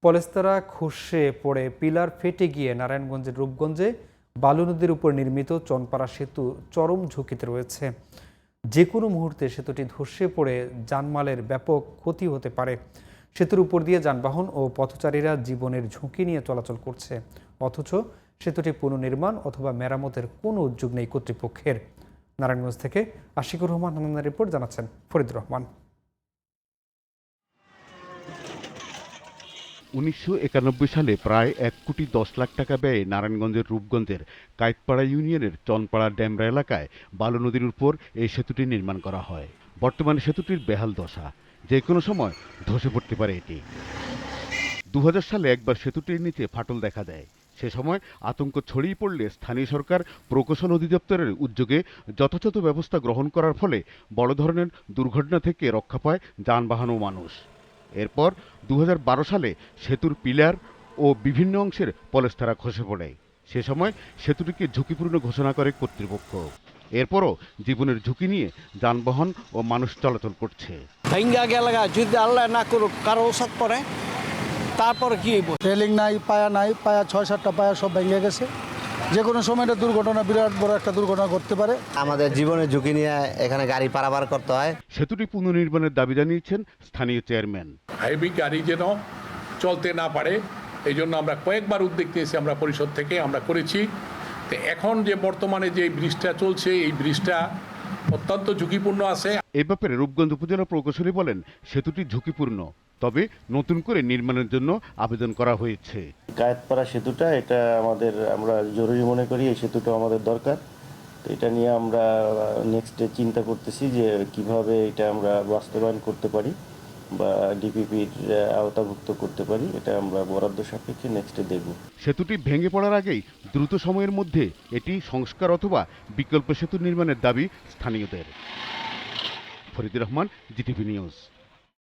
পলেস্তারা খসে পড়ে পিলার ফেটে গিয়ে নারায়ণগঞ্জের রূপগঞ্জে বালু নদীর উপর নির্মিত চনপাড়া সেতু চরম ঝুঁকিতে রয়েছে। যে কোনো মুহূর্তে সেতুটি ধসে পড়ে জানমালের ব্যাপক ক্ষতি হতে পারে। সেতুর উপর দিয়ে যানবাহন ও পথচারীরা জীবনের ঝুঁকি নিয়ে চলাচল করছে, অথচ সেতুটি পুনর্নির্মাণ অথবা মেরামতের কোনো উদ্যোগ নেই কর্তৃপক্ষের। নারায়ণগঞ্জ থেকে আশিকুর রহমান হান্নানের রিপোর্ট, জানাচ্ছেন ফরিদুর রহমান। ১৯৯১ সালে প্রায় ১,১০,০০,০০০ টাকা ব্যয়ে নারায়ণগঞ্জের রূপগঞ্জের কায়েতপাড়া ইউনিয়নের চনপাড়া ড্যামরা এলাকায় বালু নদীর উপর এই সেতুটি নির্মাণ করা হয়। বর্তমানে সেতুটির বেহাল দশা, যে কোনো সময় ধসে পড়তে পারে এটি। ২০০০ সালে একবার সেতুটির নিচে ফাটল দেখা দেয়। সে সময় আতঙ্ক ছড়িয়ে পড়লে স্থানীয় সরকার প্রকৌশল অধিদপ্তরের উদ্যোগে যথাযথ ব্যবস্থা গ্রহণ করার ফলে বড় ধরনের দুর্ঘটনা থেকে রক্ষা পায় যানবাহন ও মানুষ। এরপর ২০১২ সালে সেতুর পিলার ও বিভিন্ন অংশের পলেস্তারা খসে পড়ে। সে সময় সেতুটিকে ঝুঁকিপূর্ণ ঘোষণা করে কর্তৃপক্ষ। এরপরও জীবনের ঝুঁকি নিয়ে যানবাহন ও মানুষ চলাচল করছে। ভাঙ্গা গেলা যদি আল্লাহ না করুক কারো ওষুধ পড়ে, তারপর কি রেলিং নাই, পায়া ৬-৭টা পায়া সব ভেঙে গেছে। যে কোনো সময় এটা দুর্ঘটনা, বিরাট বড় একটা দুর্ঘটনা ঘটতে পারে। আমাদের জীবনের ঝুঁকি নিয়ে এখানে গাড়ি পারাপার করতে হয়। সেতুটি পুনর্নির্মাণের দাবি জানিয়েছেন স্থানীয় চেয়ারম্যান। হেভি গাড়ি যেন চলতে না পারে, এই জন্য আমরা কয়েকবার উদ্যোগ নিয়েছি, আমরা পরিষদ থেকে আমরা করেছি। তো এখন যে বর্তমানে যে ব্রিজটা চলছে, এই ব্রিজটা অত্যন্ত ঝুঁকিপূর্ণ আছে। এ ব্যাপারে রূপগঞ্জ উপজেলা প্রকৌশলী বলেন, সেতুটি ঝুঁকিপূর্ণ, তবে নতুন করে নির্মাণের জন্য আবেদন করা হয়েছে। কায়েতপাড়া সেতুটা আমরা জরুরি মনে করি, এই সেতুটা আমাদের দরকার। তো এটা নিয়ে আমরা নেক্সটে চিন্তা করতেছি যে কিভাবে এটা আমরা বাস্তবায়ন করতে পারি বা ডিপিপির আওতাভুক্ত করতে পারি। এটা আমরা বরাদ্দ সাপেক্ষে নেক্সটে দেখব। সেতুটি ভেঙে পড়ার আগেই দ্রুত সময়ের মধ্যে এটি সংস্কার অথবা বিকল্প সেতু নির্মাণের দাবি স্থানীয়দের। Faridur Rahman, GTV news.